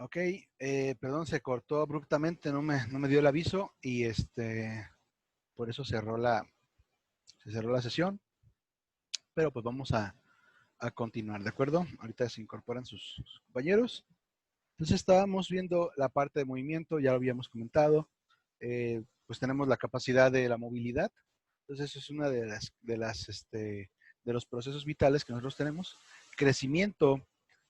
Ok, perdón, se cortó abruptamente, no me dio el aviso y por eso se cerró la sesión, pero pues vamos a continuar, ¿de acuerdo? Ahorita se incorporan sus compañeros. Entonces estábamos viendo la parte de movimiento, ya lo habíamos comentado, pues tenemos la capacidad de la movilidad, entonces eso es una de los procesos vitales que nosotros tenemos. Crecimiento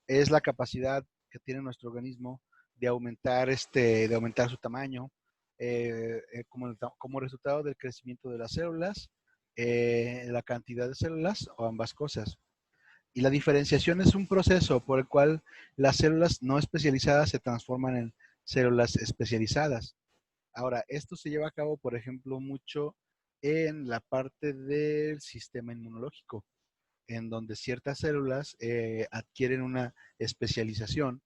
es la capacidad que tiene nuestro organismo de aumentar su tamaño, como resultado del crecimiento de las células, la cantidad de células o ambas cosas. Y la diferenciación es un proceso por el cual las células no especializadas se transforman en células especializadas. Ahora, esto se lleva a cabo, por ejemplo, mucho en la parte del sistema inmunológico, en donde ciertas células adquieren una especialización.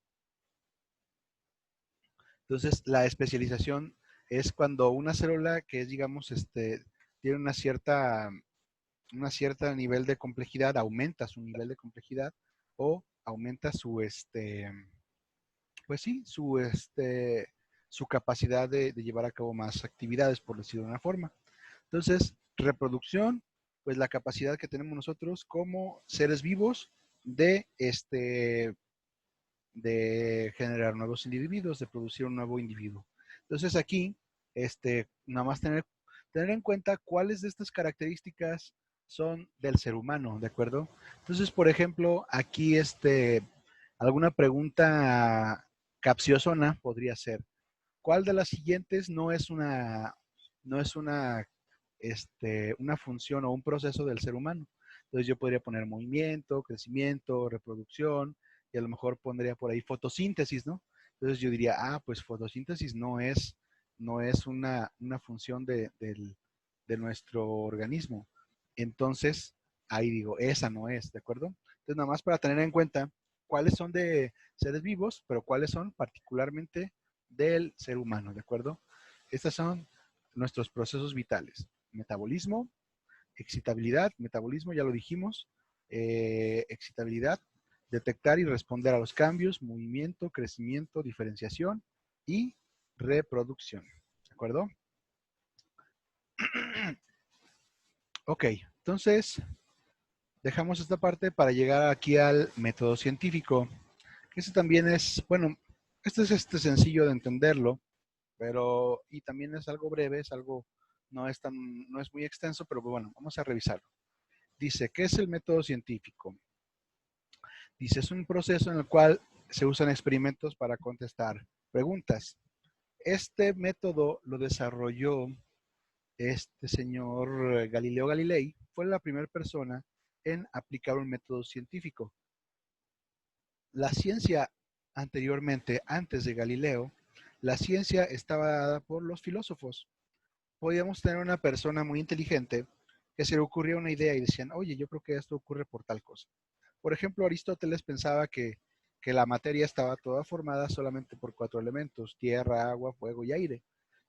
Entonces, la especialización es cuando una célula que es, digamos, tiene una cierta nivel de complejidad, aumenta su nivel de complejidad o aumenta pues sí, su capacidad de llevar a cabo más actividades, por decirlo de una forma. Entonces, reproducción, pues la capacidad que tenemos nosotros como seres vivos de, de generar nuevos individuos, de producir un nuevo individuo. Entonces aquí, nada más tener en cuenta cuáles de estas características son del ser humano, ¿de acuerdo? Entonces, por ejemplo, aquí alguna pregunta capciosona podría ser, ¿cuál de las siguientes no es una función o un proceso del ser humano? Entonces yo podría poner movimiento, crecimiento, reproducción, y a lo mejor pondría por ahí fotosíntesis, ¿no? Entonces yo diría, pues fotosíntesis no es una función de nuestro organismo. Entonces, ahí digo, esa no es, ¿de acuerdo? Entonces, nada más para tener en cuenta cuáles son de seres vivos, pero cuáles son particularmente del ser humano, ¿de acuerdo? Estos son nuestros procesos vitales. Metabolismo, excitabilidad, metabolismo, ya lo dijimos, excitabilidad, detectar y responder a los cambios, movimiento, crecimiento, diferenciación y reproducción. ¿De acuerdo? Ok, entonces dejamos esta parte para llegar aquí al método científico. Este también es, bueno, este es sencillo de entenderlo, pero y también es algo breve, no es muy extenso, pero bueno, vamos a revisarlo. Dice, ¿qué es el método científico? Dice, es un proceso en el cual se usan experimentos para contestar preguntas. Este método lo desarrolló este señor Galileo Galilei, fue la primera persona en aplicar un método científico. La ciencia anteriormente, antes de Galileo, la ciencia estaba dada por los filósofos. Podíamos tener una persona muy inteligente que se le ocurría una idea y decían, oye, yo creo que esto ocurre por tal cosa. Por ejemplo, Aristóteles pensaba que la materia estaba toda formada solamente por 4 elementos, tierra, agua, fuego y aire.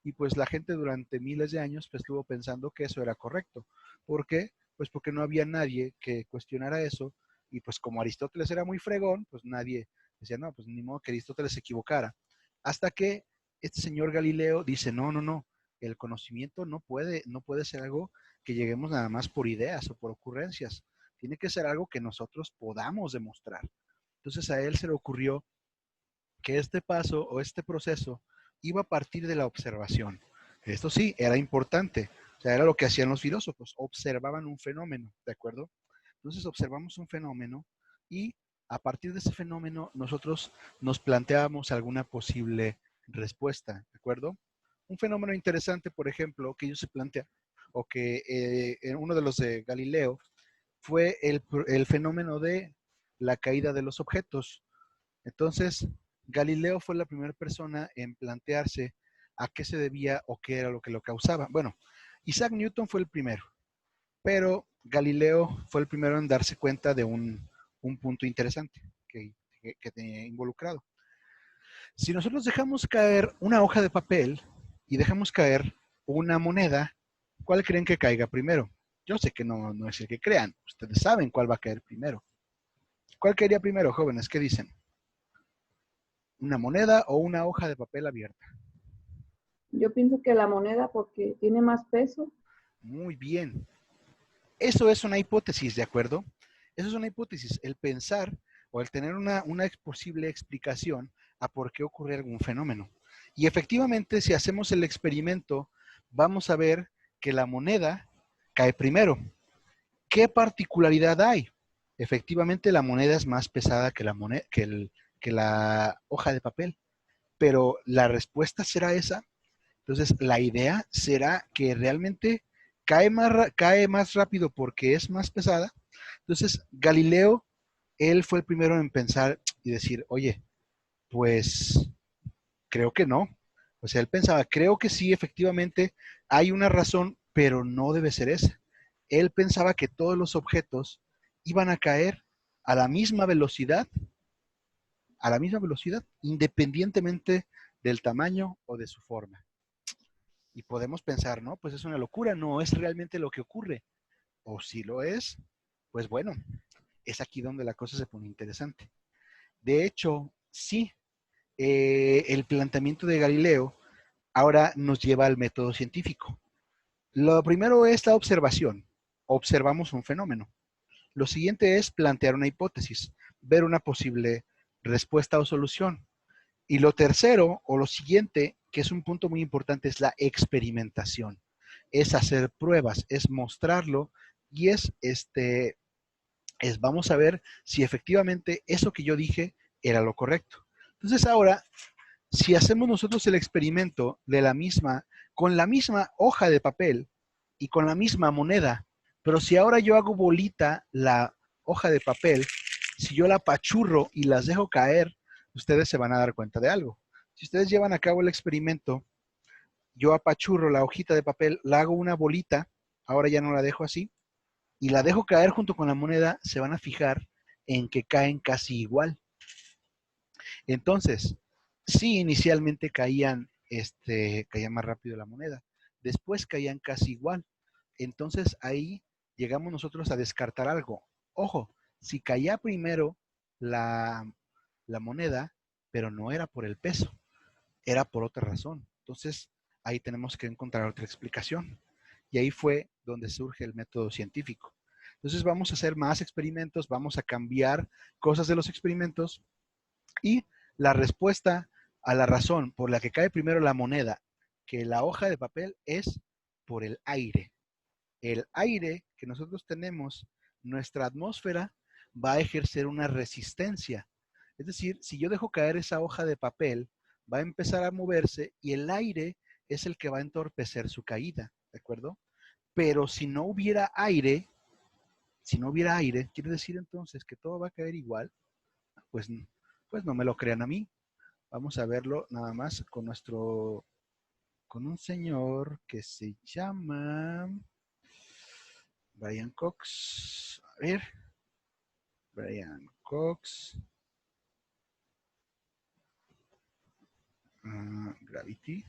Y pues la gente durante miles de años pues, estuvo pensando que eso era correcto. ¿Por qué? Pues porque no había nadie que cuestionara eso. Y pues como Aristóteles era muy fregón, pues nadie decía, no, pues ni modo que Aristóteles se equivocara. Hasta que este señor Galileo dice, no, no, no, el conocimiento no puede ser algo que lleguemos nada más por ideas o por ocurrencias. Tiene que ser algo que nosotros podamos demostrar. Entonces a él se le ocurrió que este paso o este proceso iba a partir de la observación. Esto sí, era importante. O sea, era lo que hacían los filósofos. Observaban un fenómeno, ¿de acuerdo? Entonces observamos un fenómeno y a partir de ese fenómeno nosotros nos planteábamos alguna posible respuesta, ¿de acuerdo? Un fenómeno interesante, por ejemplo, que ellos se plantean, o que uno de los de Galileo, fue el fenómeno de la caída de los objetos. Entonces, Galileo fue la primera persona en plantearse a qué se debía o qué era lo que lo causaba. Bueno, Isaac Newton fue el primero, pero Galileo fue el primero en darse cuenta de un punto interesante que tenía involucrado. Si nosotros dejamos caer una hoja de papel y dejamos caer una moneda, ¿cuál creen que caiga primero? Yo sé que no es el que crean. Ustedes saben cuál va a caer primero. ¿Cuál caería primero, jóvenes? ¿Qué dicen? ¿Una moneda o una hoja de papel abierta? Yo pienso que la moneda porque tiene más peso. Muy bien. Eso es una hipótesis, ¿de acuerdo? Eso es una hipótesis, el pensar o el tener una posible explicación a por qué ocurre algún fenómeno. Y efectivamente, si hacemos el experimento, vamos a ver que la moneda cae primero. ¿Qué particularidad hay? Efectivamente, la moneda es más pesada que que la hoja de papel, pero la respuesta será esa. Entonces, la idea será que realmente cae más rápido porque es más pesada. Entonces, Galileo, él fue el primero en pensar y decir, oye, pues creo que no. O sea, él pensaba, creo que sí, efectivamente, hay una razón, pero no debe ser esa. Él pensaba que todos los objetos iban a caer a la misma velocidad, independientemente del tamaño o de su forma. Y podemos pensar, no, pues es una locura, no es realmente lo que ocurre. O si lo es, pues bueno, es aquí donde la cosa se pone interesante. De hecho, sí, el planteamiento de Galileo ahora nos lleva al método científico. Lo primero es la observación. Observamos un fenómeno. Lo siguiente es plantear una hipótesis, ver una posible respuesta o solución. Y lo tercero, o lo siguiente, que es un punto muy importante, es la experimentación. Es hacer pruebas, es mostrarlo y vamos a ver si efectivamente eso que yo dije era lo correcto. Entonces ahora, si hacemos nosotros el experimento con la misma hoja de papel y con la misma moneda, pero si ahora yo hago bolita la hoja de papel, si yo la apachurro y las dejo caer, ustedes se van a dar cuenta de algo. Si ustedes llevan a cabo el experimento, yo apachurro la hojita de papel, la hago una bolita, ahora ya no la dejo así, y la dejo caer junto con la moneda, se van a fijar en que caen casi igual. Entonces, sí, inicialmente caía más rápido la moneda, después caían casi igual. Entonces ahí llegamos nosotros a descartar algo. Ojo, si caía primero la, la moneda, pero no era por el peso, era por otra razón. Entonces ahí tenemos que encontrar otra explicación. Y ahí fue donde surge el método científico. Entonces vamos a hacer más experimentos, vamos a cambiar cosas de los experimentos y la respuesta a la razón por la que cae primero la moneda que la hoja de papel es por el aire. El aire que nosotros tenemos, nuestra atmósfera, va a ejercer una resistencia. Es decir, si yo dejo caer esa hoja de papel, va a empezar a moverse y el aire es el que va a entorpecer su caída, ¿de acuerdo? Pero si no hubiera aire, quiere decir entonces que todo va a caer igual, pues, pues no me lo crean a mí. Vamos a verlo nada más con un señor que se llama Brian Cox. A ver, Brian Cox, Gravity.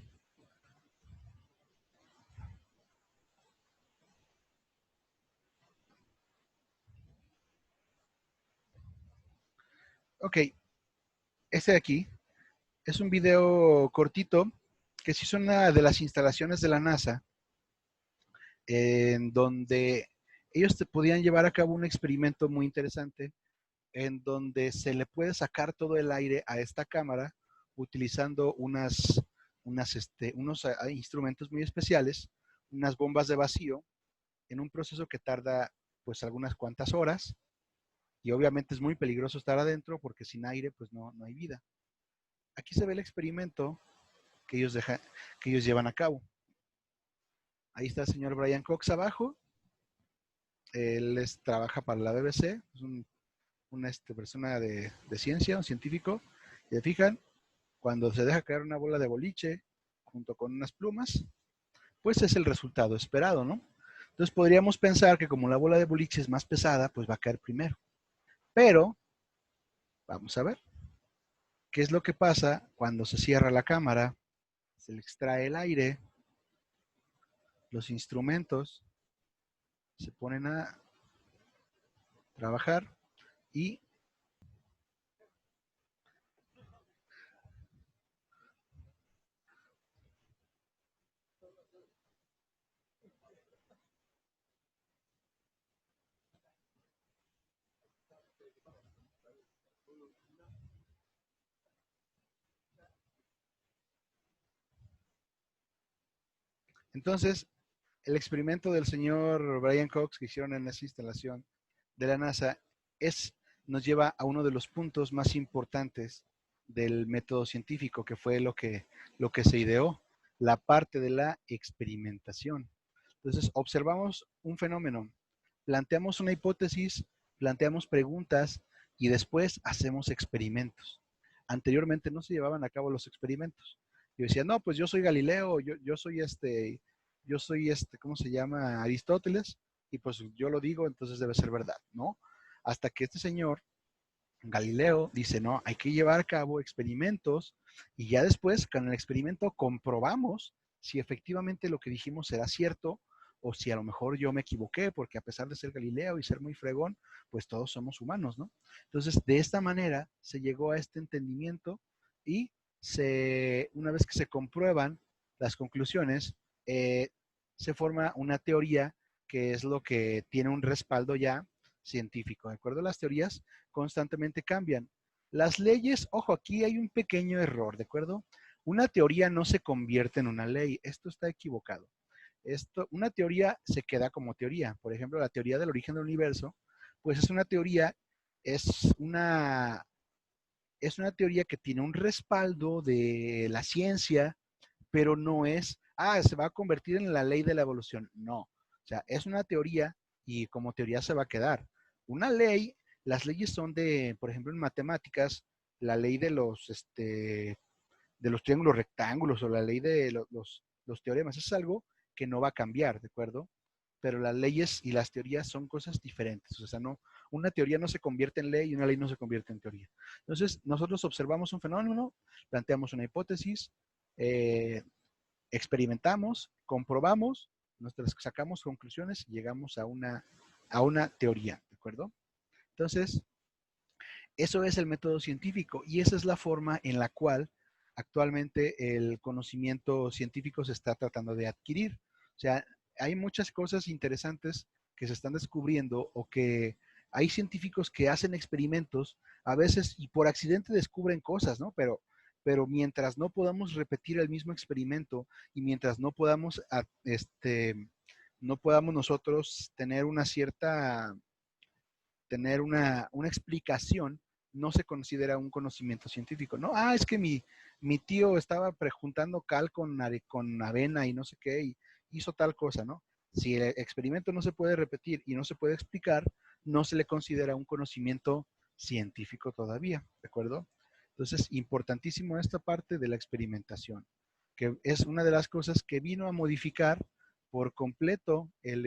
Ok, este de aquí es un video cortito que se hizo en una de las instalaciones de la NASA, en donde ellos te podían llevar a cabo un experimento muy interesante, en donde se le puede sacar todo el aire a esta cámara utilizando unos instrumentos muy especiales, unas bombas de vacío, en un proceso que tarda pues algunas cuantas horas y obviamente es muy peligroso estar adentro porque sin aire pues no hay vida. Aquí se ve el experimento que que ellos llevan a cabo. Ahí está el señor Brian Cox abajo. Él trabaja para la BBC, es una persona de ciencia, un científico. Y se fijan, cuando se deja caer una bola de boliche junto con unas plumas, pues es el resultado esperado, ¿no? Entonces podríamos pensar que como la bola de boliche es más pesada, pues va a caer primero. Pero, vamos a ver, ¿qué es lo que pasa cuando se cierra la cámara? Se le extrae el aire, los instrumentos se ponen a trabajar y Entonces, el experimento del señor Brian Cox que hicieron en esa instalación de la NASA nos lleva a uno de los puntos más importantes del método científico, que fue lo que se ideó, la parte de la experimentación. Entonces, observamos un fenómeno, planteamos una hipótesis, planteamos preguntas y después hacemos experimentos. Anteriormente no se llevaban a cabo los experimentos. Yo decía, no, pues yo soy Galileo, yo soy ¿cómo se llama? Aristóteles, y pues yo lo digo, entonces debe ser verdad, ¿no? Hasta que este señor, Galileo, dice, no, hay que llevar a cabo experimentos y ya después con el experimento comprobamos si efectivamente lo que dijimos era cierto o si a lo mejor yo me equivoqué, porque a pesar de ser Galileo y ser muy fregón, pues todos somos humanos, ¿no? Entonces, de esta manera se llegó a este entendimiento y una vez que se comprueban las conclusiones, se forma una teoría que es lo que tiene un respaldo ya científico. ¿De acuerdo? Las teorías constantemente cambian. Las leyes, ojo, aquí hay un pequeño error, ¿de acuerdo? Una teoría no se convierte en una ley. Esto está equivocado. Una teoría se queda como teoría. Por ejemplo, la teoría del origen del universo, pues es una teoría, es una, es una teoría que tiene un respaldo de la ciencia, pero no es, se va a convertir en la ley de la evolución. No, o sea, es una teoría y como teoría se va a quedar. Una ley, las leyes son de, por ejemplo, en matemáticas, la ley de los triángulos rectángulos o la ley de los teoremas, es algo que no va a cambiar, ¿de acuerdo? Pero las leyes y las teorías son cosas diferentes. O sea, no, una teoría no se convierte en ley y una ley no se convierte en teoría. Entonces, nosotros observamos un fenómeno, planteamos una hipótesis, eh, experimentamos, comprobamos, sacamos conclusiones y llegamos a una teoría, ¿de acuerdo? Entonces, eso es el método científico y esa es la forma en la cual actualmente el conocimiento científico se está tratando de adquirir. O sea, hay muchas cosas interesantes que se están descubriendo o que hay científicos que hacen experimentos a veces y por accidente descubren cosas, ¿no? Pero mientras no podamos repetir el mismo experimento y mientras no podamos nosotros tener una explicación, no se considera un conocimiento científico, ¿no? Es que mi tío estaba prejuntando cal con avena y no sé qué, y hizo tal cosa, ¿no? Si el experimento no se puede repetir y no se puede explicar, no se le considera un conocimiento científico todavía, ¿de acuerdo? Entonces, importantísimo esta parte de la experimentación, que es una de las cosas que vino a modificar por completo el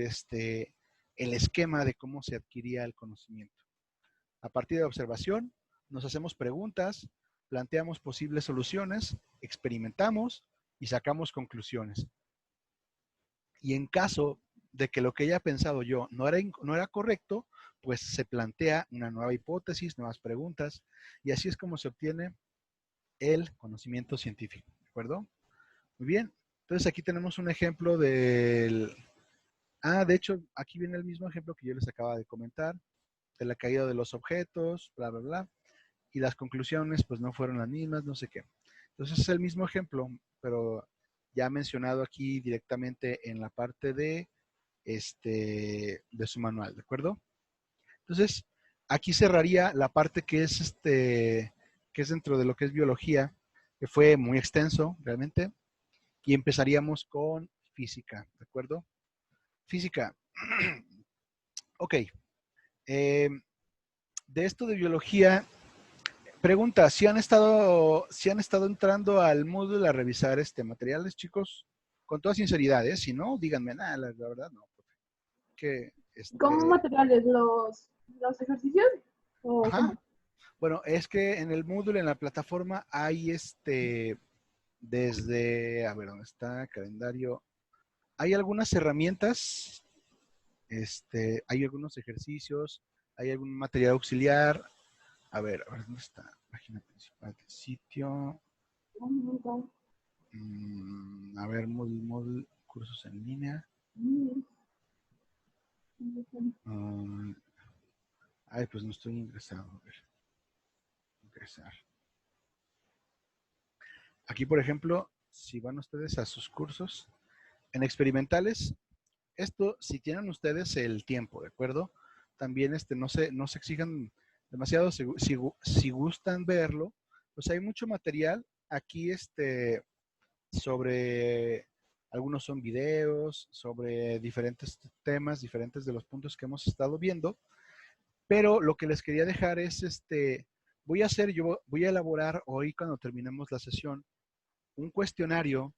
esquema de cómo se adquiría el conocimiento. A partir de observación, nos hacemos preguntas, planteamos posibles soluciones, experimentamos y sacamos conclusiones. Y en caso de que lo que haya pensado yo no era correcto, pues se plantea una nueva hipótesis, nuevas preguntas, y así es como se obtiene el conocimiento científico. ¿De acuerdo? Muy bien. Entonces aquí tenemos un ejemplo del... de hecho, aquí viene el mismo ejemplo que yo les acaba de comentar, de la caída de los objetos, bla, bla, bla. Y las conclusiones pues no fueron las mismas, no sé qué. Entonces es el mismo ejemplo, pero ya mencionado aquí directamente en la parte de su manual, ¿de acuerdo? Entonces, aquí cerraría la parte que es dentro de lo que es biología, que fue muy extenso realmente, y empezaríamos con física, ¿de acuerdo? Física. Ok. Eh, de esto de biología, pregunta, si han estado entrando al Moodle a revisar materiales, chicos? Con toda sinceridad, ¿eh? Si no, díganme, nada, la verdad no. Que, ¿Cómo materiales? ¿Los ejercicios? ¿O ajá. cómo? Bueno, es que en el Moodle, en la plataforma, hay a ver, ¿dónde está? Calendario. Hay algunas herramientas, hay algunos ejercicios, hay algún material auxiliar. A ver, ¿dónde está? Página principal del sitio. A ver, Moodle, cursos en línea. Ay, pues no estoy ingresado. A ver. regresar. Aquí, por ejemplo, si van ustedes a sus cursos, en experimentales, esto, si tienen ustedes el tiempo, ¿de acuerdo? También no se exijan demasiado, si gustan verlo, pues hay mucho material aquí sobre, algunos son videos, sobre diferentes temas, diferentes de los puntos que hemos estado viendo, pero lo que les quería dejar es, yo voy a elaborar hoy cuando terminemos la sesión un cuestionario,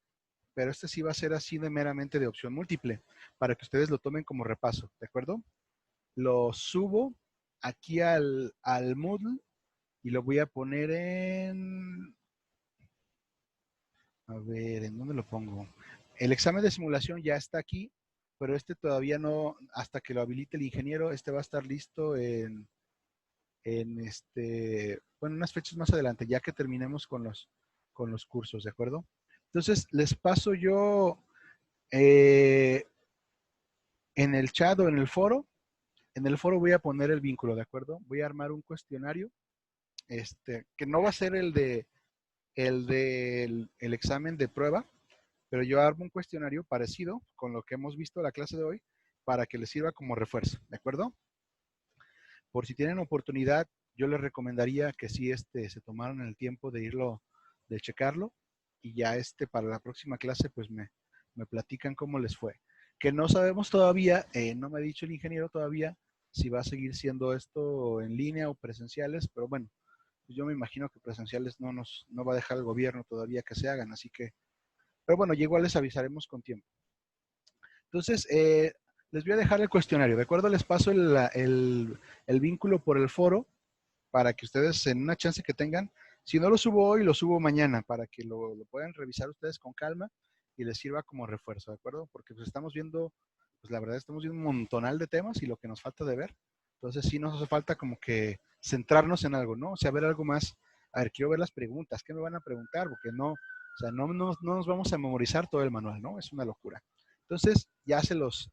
pero este sí va a ser así de meramente de opción múltiple, para que ustedes lo tomen como repaso, ¿de acuerdo? Lo subo aquí al Moodle y lo voy a poner a ver, ¿en dónde lo pongo? El examen de simulación ya está aquí, pero todavía no, hasta que lo habilite el ingeniero, va a estar listo bueno, unas fechas más adelante, ya que terminemos con los cursos, ¿de acuerdo? Entonces, les paso yo eh, en el chat o en el foro. En el foro voy a poner el vínculo, ¿de acuerdo? Voy a armar un cuestionario, que no va a ser el examen de prueba, pero yo armo un cuestionario parecido con lo que hemos visto en la clase de hoy para que les sirva como refuerzo, ¿de acuerdo? Por si tienen oportunidad, yo les recomendaría que sí se tomaran el tiempo de checarlo y ya para la próxima clase pues me platican cómo les fue. Que no sabemos todavía, no me ha dicho el ingeniero todavía si va a seguir siendo esto en línea o presenciales, pero bueno, pues yo me imagino que presenciales no va a dejar el gobierno todavía que se hagan, así que, pero bueno, igual les avisaremos con tiempo. Entonces, les voy a dejar el cuestionario, ¿de acuerdo? Les paso el vínculo por el foro para que ustedes en una chance que tengan, si no lo subo hoy, lo subo mañana para que lo puedan revisar ustedes con calma y les sirva como refuerzo, ¿de acuerdo? Porque pues estamos viendo, pues la verdad estamos viendo un montonal de temas y lo que nos falta de ver. Entonces sí nos hace falta como que centrarnos en algo, ¿no? O sea, ver algo más. A ver, quiero ver las preguntas. ¿Qué me van a preguntar? Porque no, o sea, no nos vamos a memorizar todo el manual, ¿no? Es una locura. Entonces, ya se los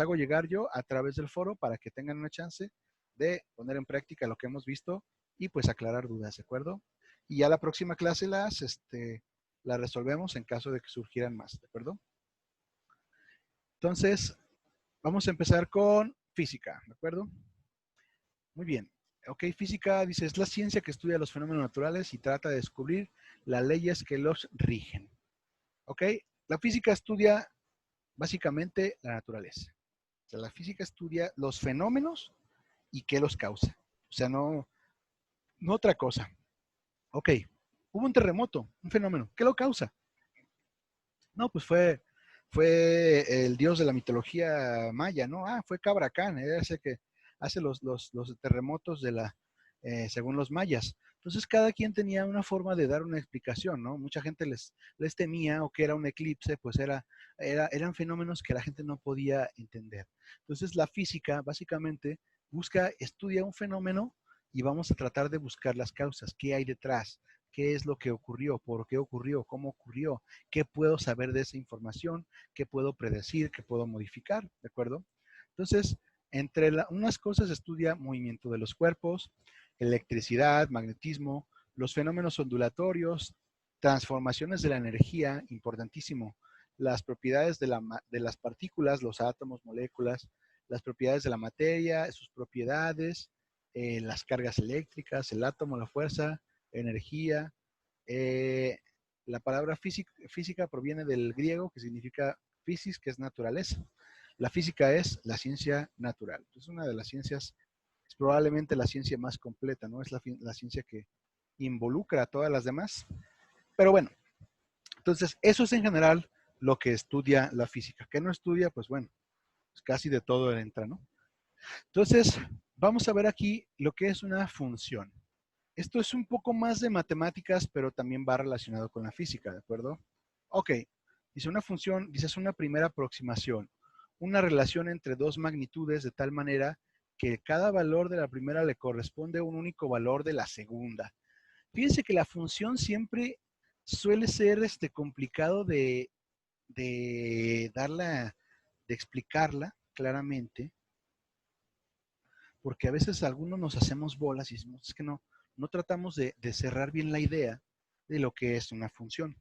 hago llegar yo a través del foro para que tengan una chance de poner en práctica lo que hemos visto y pues aclarar dudas, ¿de acuerdo? Y ya la próxima clase las resolvemos en caso de que surgieran más, ¿de acuerdo? Entonces, vamos a empezar con física, ¿de acuerdo? Muy bien. Ok, física, dice, es la ciencia que estudia los fenómenos naturales y trata de descubrir las leyes que los rigen. Ok, la física estudia básicamente la naturaleza. O sea, la física estudia los fenómenos y qué los causa. O sea, no otra cosa. Ok, hubo un terremoto, un fenómeno. ¿Qué lo causa? No, pues fue el dios de la mitología maya, ¿no? Ah, fue Cabracán, ese que hace los terremotos según los mayas. Entonces, cada quien tenía una forma de dar una explicación, ¿no? Mucha gente les temía o que era un eclipse, pues eran fenómenos que la gente no podía entender. Entonces, la física básicamente estudia un fenómeno y vamos a tratar de buscar las causas, qué hay detrás, qué es lo que ocurrió, por qué ocurrió, cómo ocurrió, qué puedo saber de esa información, qué puedo predecir, qué puedo modificar, ¿de acuerdo? Entonces, unas cosas estudia movimiento de los cuerpos, electricidad, magnetismo, los fenómenos ondulatorios, transformaciones de la energía, importantísimo, las propiedades de las partículas, los átomos, moléculas, las propiedades de la materia, sus propiedades, las cargas eléctricas, el átomo, la fuerza, energía. Eh, la palabra física proviene del griego que significa physis, que es naturaleza. La física es la ciencia natural. Es una de las ciencias, es probablemente la ciencia más completa, ¿no? Es la ciencia que involucra a todas las demás. Pero bueno, entonces eso es en general lo que estudia la física. ¿Qué no estudia? Pues bueno, pues casi de todo entra, ¿no? Entonces, vamos a ver aquí lo que es una función. Esto es un poco más de matemáticas, pero también va relacionado con la física, ¿de acuerdo? Ok, dice una función, dice es una primera aproximación, una relación entre dos magnitudes de tal manera que cada valor de la primera le corresponde a un único valor de la segunda. Fíjense que la función siempre suele ser complicado de darla, de explicarla claramente, porque a veces algunos nos hacemos bolas y decimos, es que no no tratamos de cerrar bien la idea de lo que es una función.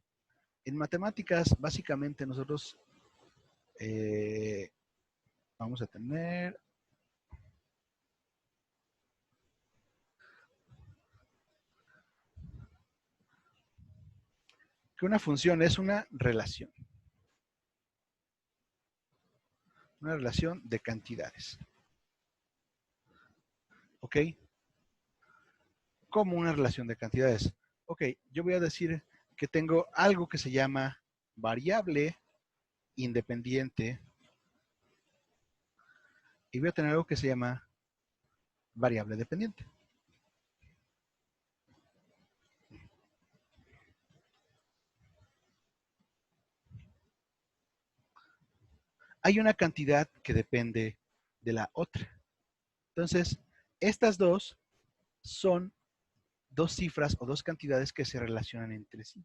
En matemáticas, básicamente nosotros vamos a tener que una función es una relación de cantidades. ¿Ok? Como una relación de cantidades. Ok, yo voy a decir que tengo algo que se llama variable independiente y voy a tener algo que se llama variable dependiente. Hay una cantidad que depende de la otra. Entonces, estas dos son dos cifras o dos cantidades que se relacionan entre sí.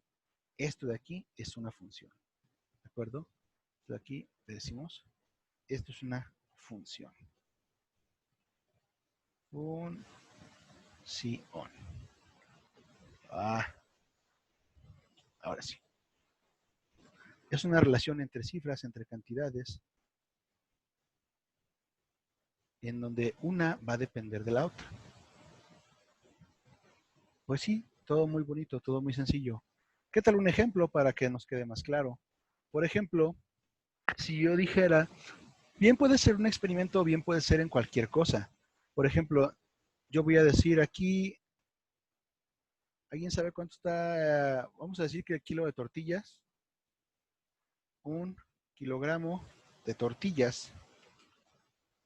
Esto de aquí es una función. ¿De acuerdo? Esto de aquí le decimos, esto es una función. Función. Ahora sí. Es una relación entre cifras, entre cantidades, en donde una va a depender de la otra. Pues sí, todo muy bonito, todo muy sencillo. ¿Qué tal un ejemplo para que nos quede más claro? Por ejemplo, si yo dijera, bien puede ser un experimento, bien puede ser en cualquier cosa. Por ejemplo, yo voy a decir aquí, ¿alguien sabe cuánto está? Vamos a decir que el kilo de tortillas, un kilogramo de tortillas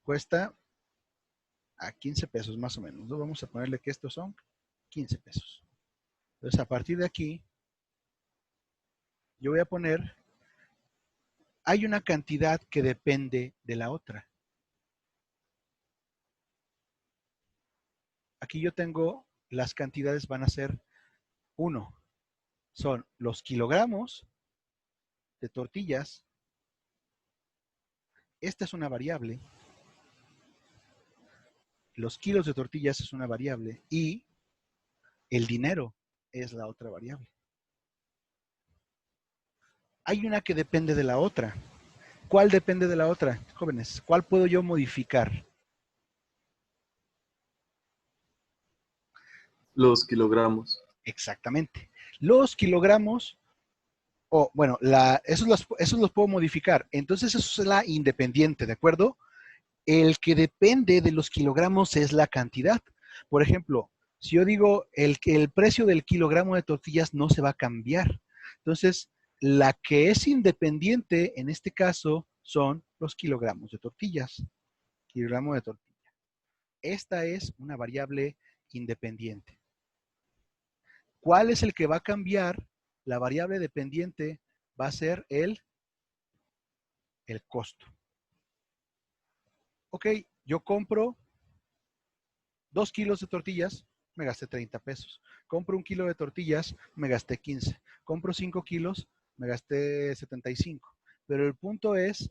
cuesta a 15 pesos más o menos, ¿no? Vamos a ponerle que estos son 15 pesos. Entonces, a partir de aquí, yo voy a poner, hay una cantidad que depende de la otra. Aquí yo tengo, las cantidades van a ser 1, son los kilogramos de tortillas. Esta es una variable. Los kilos de tortillas es una variable y el dinero es la otra variable. Hay una que depende de la otra. ¿Cuál depende de la otra, jóvenes? ¿Cuál puedo yo modificar? Los kilogramos. Exactamente. Los kilogramos, o bueno, esos los puedo modificar. Entonces eso es la independiente, ¿de acuerdo? El que depende de los kilogramos es la cantidad. Por ejemplo, si yo digo que el precio del kilogramo de tortillas no se va a cambiar. Entonces, la que es independiente en este caso son los kilogramos de tortillas. Kilogramo de tortilla. Esta es una variable independiente. ¿Cuál es el que va a cambiar? La variable dependiente va a ser el costo. Ok, yo compro 2 kilos de tortillas, me gasté 30 pesos. Compro 1 kilo de tortillas, me gasté 15. Compro 5 kilos, me gasté 75. Pero el punto es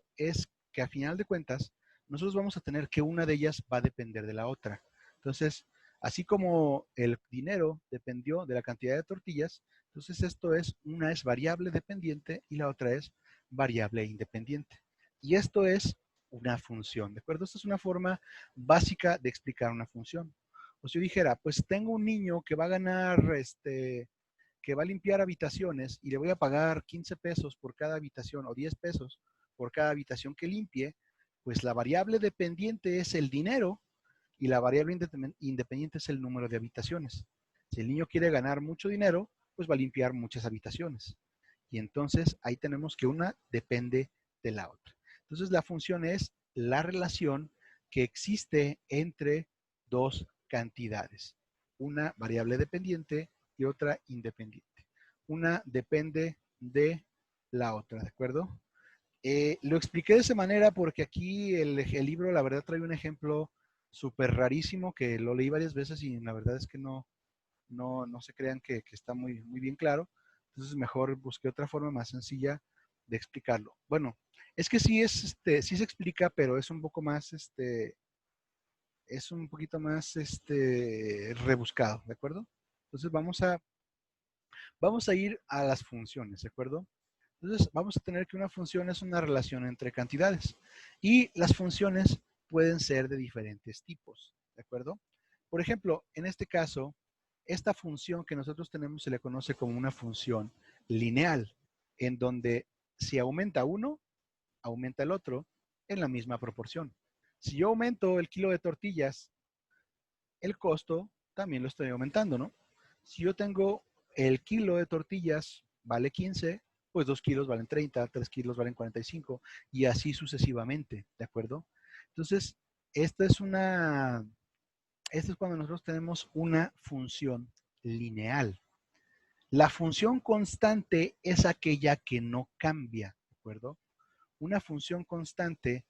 que a final de cuentas, nosotros vamos a tener que una de ellas va a depender de la otra. Entonces, así como el dinero dependió de la cantidad de tortillas, entonces una es variable dependiente y la otra es variable independiente. Y esto es una función, ¿de acuerdo? Esta es una forma básica de explicar una función. O si yo dijera, pues tengo un niño que va a ganar, que va a limpiar habitaciones y le voy a pagar 15 pesos por cada habitación o 10 pesos por cada habitación que limpie, pues la variable dependiente es el dinero y la variable independiente es el número de habitaciones. Si el niño quiere ganar mucho dinero, pues va a limpiar muchas habitaciones. Y entonces ahí tenemos que una depende de la otra. Entonces la función es la relación que existe entre dos cantidades. Una variable dependiente y otra independiente. Una depende de la otra, ¿de acuerdo? Lo expliqué de esa manera porque aquí el libro, la verdad, trae un ejemplo súper rarísimo que lo leí varias veces y la verdad es que no se crean que está muy bien claro. Entonces mejor busqué otra forma más sencilla de explicarlo. Bueno, es que sí sí se explica, pero es un poco más es un poquito más rebuscado, ¿de acuerdo? Entonces vamos a ir a las funciones, ¿de acuerdo? Entonces vamos a tener que una función es una relación entre cantidades y las funciones pueden ser de diferentes tipos, ¿de acuerdo? Por ejemplo, en este caso, esta función que nosotros tenemos se le conoce como una función lineal, en donde si aumenta uno, aumenta el otro en la misma proporción. Si yo aumento el kilo de tortillas, el costo también lo estoy aumentando, ¿no? Si yo tengo el kilo de tortillas vale 15, pues 2 kilos valen 30, 3 kilos valen 45 y así sucesivamente, ¿de acuerdo? Entonces, esta es una, esto es cuando nosotros tenemos una función lineal. La función constante es aquella que no cambia, ¿de acuerdo? Una función constante,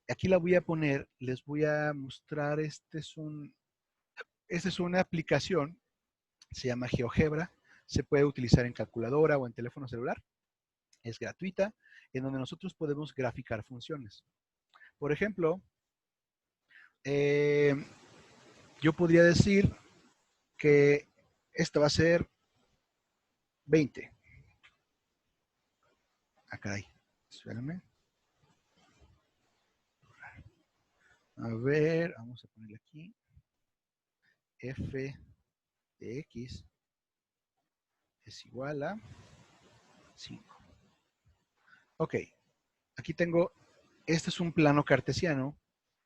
aquí la voy a poner, les voy a mostrar, esta es una aplicación, se llama GeoGebra, se puede utilizar en calculadora o en teléfono celular, es gratuita, en donde nosotros podemos graficar funciones. Por ejemplo, eh, yo podría decir que esta va a ser 20. Ah, caray, espérame. A ver, vamos a ponerle aquí. F de X es igual a 5. Ok, aquí tengo, este es un plano cartesiano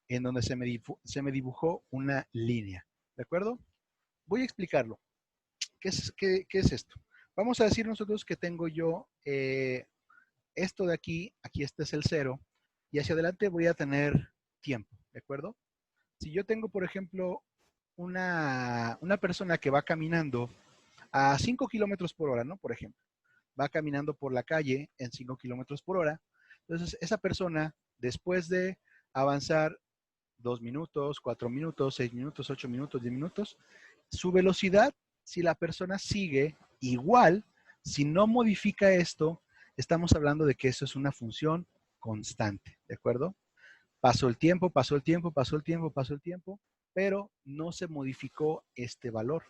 en donde se me dibujó una línea, ¿de acuerdo? Voy a explicarlo. ¿Qué es esto? Vamos a decir nosotros que tengo yo esto de aquí, aquí este es el 0, y hacia adelante voy a tener tiempo, ¿de acuerdo? Si yo tengo, por ejemplo, una persona que va caminando a 5 kilómetros por hora, ¿no? Por ejemplo, va caminando por la calle en 5 kilómetros por hora, entonces esa persona, después de avanzar 2 minutos, 4 minutos, 6 minutos, 8 minutos, 10 minutos, su velocidad, si la persona sigue igual, si no modifica esto, estamos hablando de que eso es una función constante, ¿de acuerdo? Pasó el tiempo, pasó el tiempo, pasó el tiempo, pasó el tiempo, pero no se modificó este valor.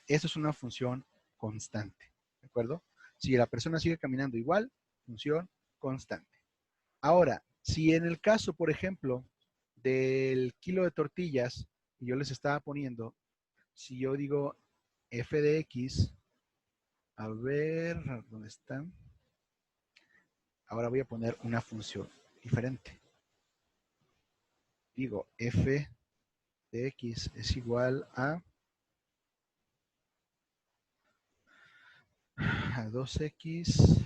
Eso es una función constante, ¿de acuerdo? Si la persona sigue caminando igual, función constante. Ahora, si en el caso, por ejemplo, del kilo de tortillas, y yo les estaba poniendo, si yo digo f de x, a ver, ¿dónde están? Ahora voy a poner una función diferente. Digo f de x es igual a 2x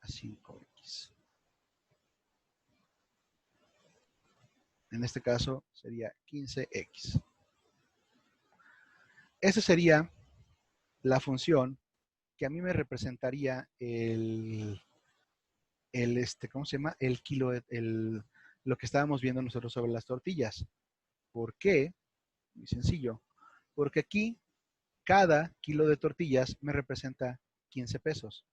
a 5x. En este caso sería 15x. Esa sería la función que a mí me representaría ¿cómo se llama? El kilo, lo que estábamos viendo nosotros sobre las tortillas. ¿Por qué? Muy sencillo. Porque aquí cada kilo de tortillas me representa 15 pesos.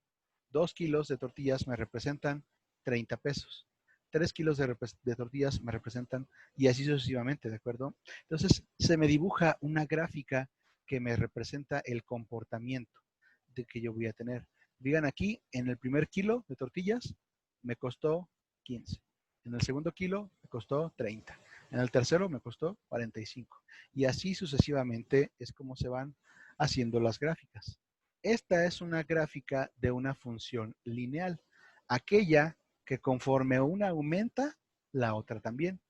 2 kilos de tortillas me representan 30 pesos. 3 kilos de tortillas me representan y así sucesivamente, ¿de acuerdo? Entonces se me dibuja una gráfica que me representa el comportamiento de que yo voy a tener. Digan aquí, en el primer kilo de tortillas me costó 15. En el segundo kilo me costó 30. En el tercero me costó 45. Y así sucesivamente es como se van haciendo las gráficas. Esta es una gráfica de una función lineal, aquella que conforme una aumenta, la otra también.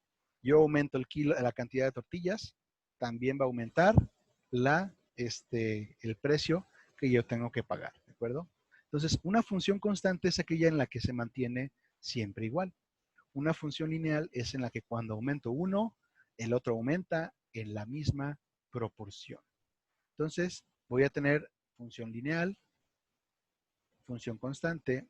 Yo aumento la cantidad de tortillas, también va a aumentar el precio que yo tengo que pagar, ¿de acuerdo? Entonces, una función constante es aquella en la que se mantiene siempre igual. Una función lineal es en la que cuando aumento uno, el otro aumenta en la misma proporción. Entonces, voy a tener función lineal, función constante,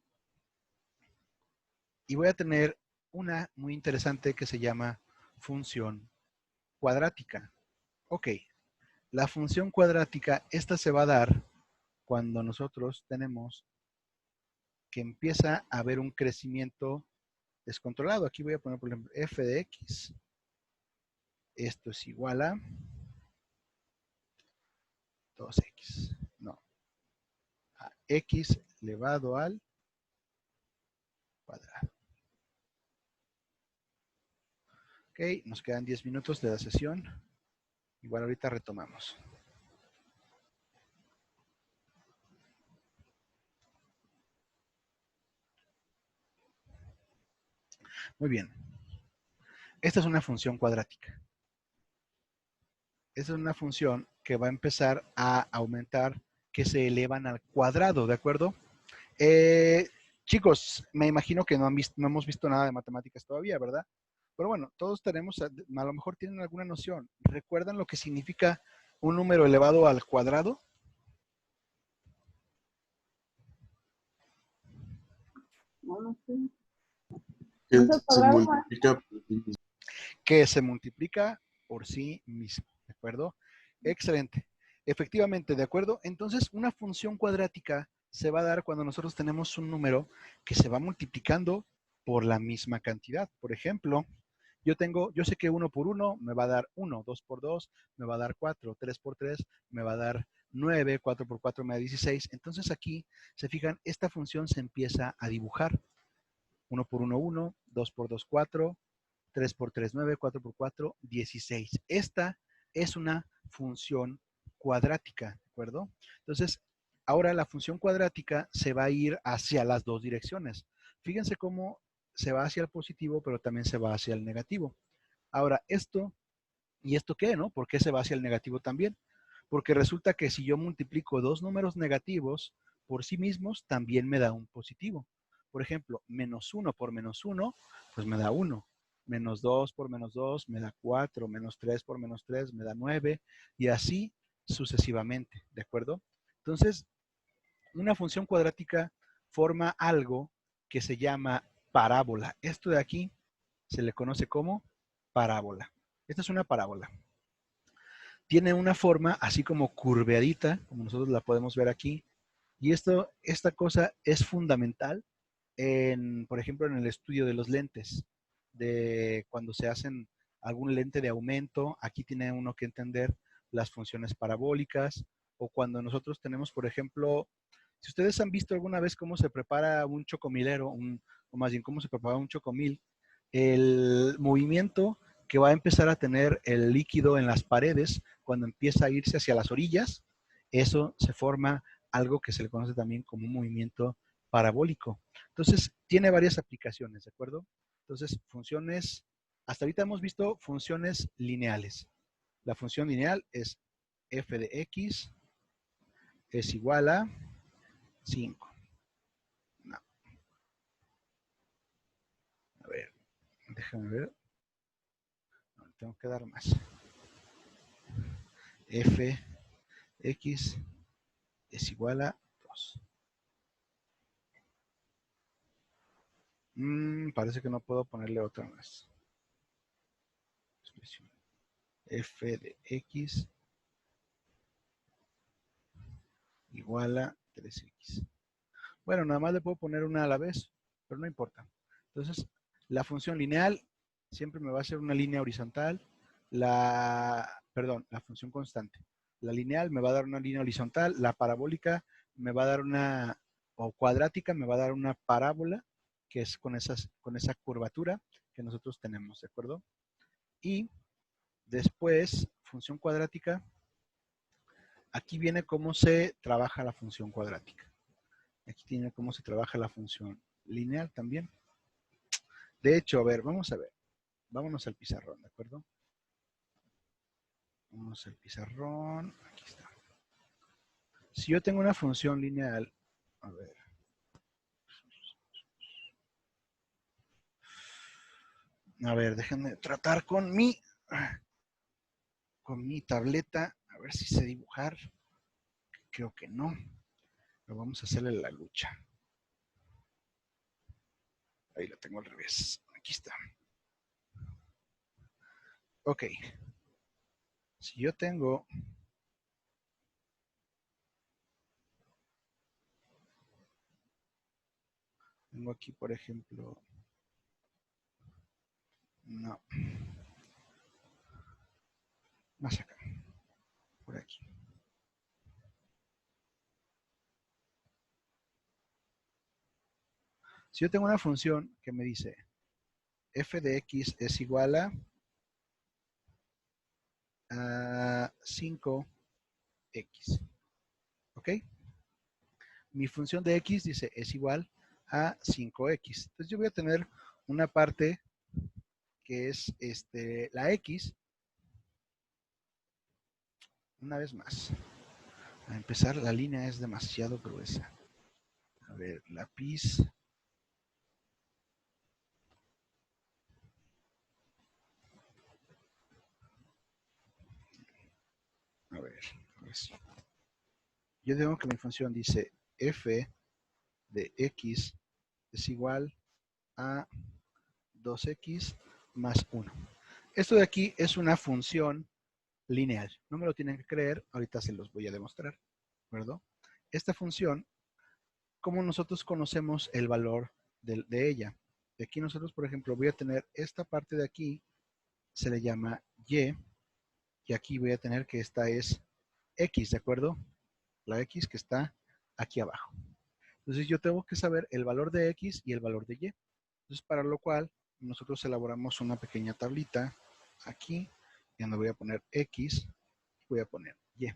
y voy a tener una muy interesante que se llama función cuadrática. Ok, la función cuadrática, esta se va a dar cuando nosotros tenemos que empieza a haber un crecimiento descontrolado. Aquí voy a poner, por ejemplo, f de x Esto es igual a 2x. No, a x elevado al cuadrado. Ok, nos quedan 10 minutos de la sesión. Igual ahorita retomamos. Muy bien. Esta es una función cuadrática. Esta es una función que va a empezar a aumentar, que se elevan al cuadrado, ¿de acuerdo? Chicos, me imagino que no hemos visto nada de matemáticas todavía, ¿verdad? Pero bueno, todos tenemos, a lo mejor tienen alguna noción. ¿Recuerdan lo que significa un número elevado al cuadrado? No, no sé. Que No sé, se programa. multiplica por sí mismo. Que se multiplica por sí mismo, ¿de acuerdo? Excelente. Efectivamente, ¿de acuerdo? Entonces, una función cuadrática se va a dar cuando nosotros tenemos un número que se va multiplicando por la misma cantidad. Por ejemplo, yo sé que 1 por 1 me va a dar 1, 2 por 2 me va a dar 4, 3 por 3 me va a dar 9, 4 por 4 me da 16. Entonces aquí, se fijan, esta función se empieza a dibujar. 1 por 1, 1, 2 por 2, 4, 3 por 3, 9, 4 por 4, 16. Esta es una función cuadrática, ¿de acuerdo? Entonces, ahora la función cuadrática se va a ir hacia las dos direcciones. Fíjense cómo se va hacia el positivo, pero también se va hacia el negativo. Ahora, ¿y esto qué, no? ¿Por qué se va hacia el negativo también? Porque resulta que si yo multiplico dos números negativos por sí mismos, también me da un positivo. Por ejemplo, menos 1 por menos 1, pues me da 1. Menos 2 por menos 2 me da 4. Menos 3 por menos 3 me da 9. Y así sucesivamente, ¿de acuerdo? Entonces, una función cuadrática forma algo que se llama parábola. Esto de aquí se le conoce como parábola. Esta es una parábola. Tiene una forma así como curveadita, como nosotros la podemos ver aquí. Y esta cosa es fundamental por ejemplo, en el estudio de los lentes, de cuando se hacen algún lente de aumento, aquí tiene uno que entender las funciones parabólicas, o cuando nosotros tenemos, por ejemplo, si ustedes han visto alguna vez cómo se prepara un chocomilero, o más bien cómo se prepara un chocomil, el movimiento que va a empezar a tener el líquido en las paredes cuando empieza a irse hacia las orillas, eso se forma algo que se le conoce también como un movimiento parabólico. Entonces, tiene varias aplicaciones, ¿de acuerdo? Entonces, funciones, hasta ahorita hemos visto funciones lineales. La función lineal es f de x es igual a 5. No, a ver, déjame ver. No, tengo que dar más. F x es igual a 2. Parece que no puedo ponerle otra más. Expresión. F de x igual a 3x. Bueno, nada más le puedo poner una a la vez, pero no importa. Entonces, la función lineal siempre me va a ser una línea horizontal. Perdón, la función constante. La lineal me va a dar una línea horizontal. La parabólica me va a dar o cuadrática me va a dar una parábola, que es con esa curvatura que nosotros tenemos, ¿de acuerdo? Y después, función cuadrática, aquí viene cómo se trabaja la función cuadrática. Aquí tiene cómo se trabaja la función lineal también. De hecho, a ver, vamos a ver. Vámonos al pizarrón, ¿de acuerdo? Vamos al pizarrón. Aquí está. Si yo tengo una función lineal, a ver. A ver, déjenme tratar con mi tableta. A ver si sé dibujar. Creo que no. Pero vamos a hacerle la lucha. Ahí la tengo al revés. Aquí está. Ok. Si yo tengo aquí, por ejemplo, no. más acá, por aquí. Si yo tengo una función que me dice f de x es igual a 5x, ¿ok? Mi función de x dice es igual a 5x. Entonces yo voy a tener una parte que es la x. Una vez más, a empezar, la línea es demasiado gruesa. A ver, lápiz. A ver, sí. Yo tengo que mi función dice f de x es igual a 2x más 1. Esto de aquí es una función lineal. No me lo tienen que creer, ahorita se los voy a demostrar, ¿de acuerdo? Esta función, ¿cómo nosotros conocemos el valor de ella? De aquí nosotros, por ejemplo, voy a tener esta parte de aquí, se le llama y aquí voy a tener que esta es x, ¿de acuerdo? La x que está aquí abajo. Entonces yo tengo que saber el valor de x y el valor de y. Entonces para lo cual nosotros elaboramos una pequeña tablita aquí, donde voy a poner x, voy a poner y.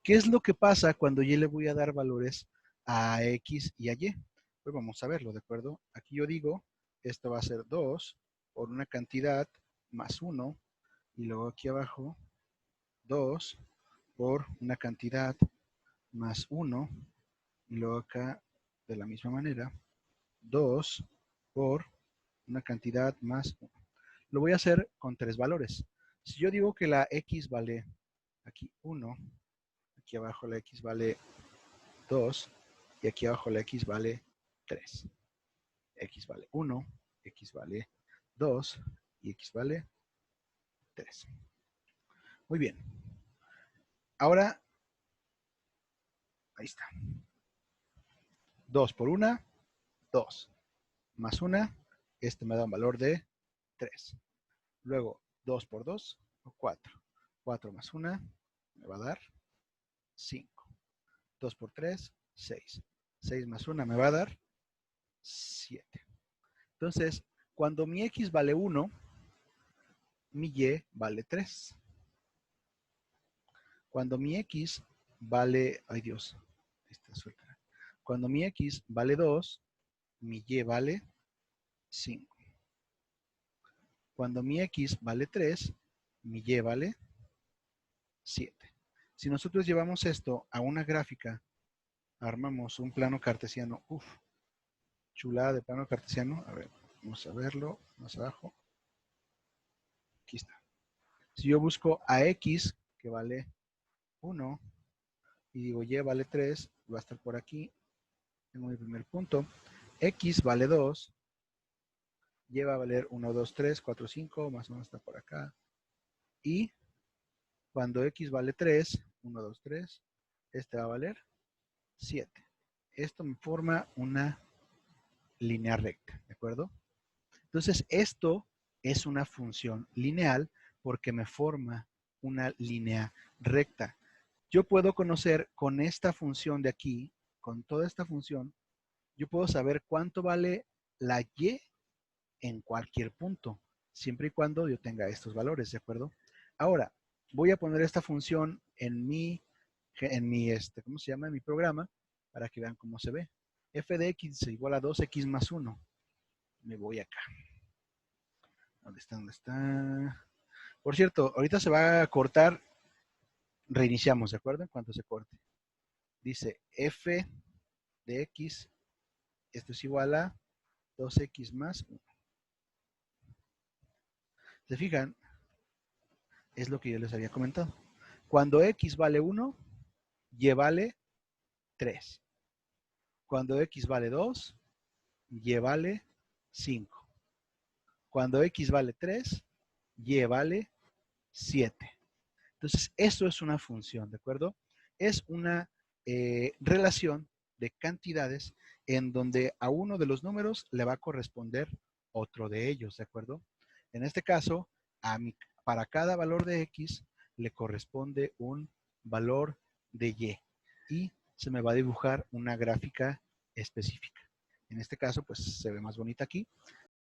¿Qué es lo que pasa cuando y le voy a dar valores a x y a y? Pues vamos a verlo, ¿de acuerdo? Aquí yo digo, esto va a ser 2 por una cantidad más 1, y luego aquí abajo 2 por una cantidad más 1, y luego acá de la misma manera 2 por una cantidad más 1. Lo voy a hacer con 3 valores. Si yo digo que la x vale aquí 1, aquí abajo la x vale 2 y aquí abajo la x vale 3. X vale 1, x vale 2 y x vale 3. Muy bien. Ahora, ahí está. 2 por 1, 2. Más 1, este me da un valor de 3. Luego, 2 por 2, 4. 4 más 1 me va a dar 5. 2 por 3, 6. 6 más 1 me va a dar 7. Entonces, cuando mi x vale 1, mi y vale 3. Cuando mi x vale, ay Dios, esta suelta. Cuando mi x vale 2, mi y vale 5. Cuando mi x vale 3, mi y vale 7. Si nosotros llevamos esto a una gráfica, armamos un plano cartesiano, chulada de plano cartesiano. A ver, vamos a verlo más abajo. Aquí está. Si yo busco a x, que vale 1, y digo y vale 3, va a estar por aquí. Tengo mi primer punto. X vale 2, y va a valer 1, 2, 3, 4, 5, más o menos está por acá. Y cuando x vale 3, 1, 2, 3, este va a valer 7. Esto me forma una línea recta, ¿de acuerdo? Entonces, esto es una función lineal porque me forma una línea recta. Yo puedo conocer con esta función de aquí, con toda esta función, yo puedo saber cuánto vale la y en cualquier punto, siempre y cuando yo tenga estos valores, ¿de acuerdo? Ahora, voy a poner esta función en mi ¿cómo se llama? En mi programa, para que vean cómo se ve. F de x es igual a 2x más 1. Me voy acá. ¿Dónde está? ¿Dónde está? Por cierto, ahorita se va a cortar. Reiniciamos, ¿de acuerdo? En cuanto se corte. Dice f de x, esto es igual a 2x más 1. ¿Se fijan? Es lo que yo les había comentado. Cuando x vale 1, y vale 3. Cuando x vale 2, y vale 5. Cuando x vale 3, y vale 7. Entonces, eso es una función, ¿de acuerdo? Es una relación de cantidades en donde a uno de los números le va a corresponder otro de ellos, ¿de acuerdo? En este caso, para cada valor de x, le corresponde un valor de Y y se me va a dibujar una gráfica específica. En este caso, pues se ve más bonita aquí.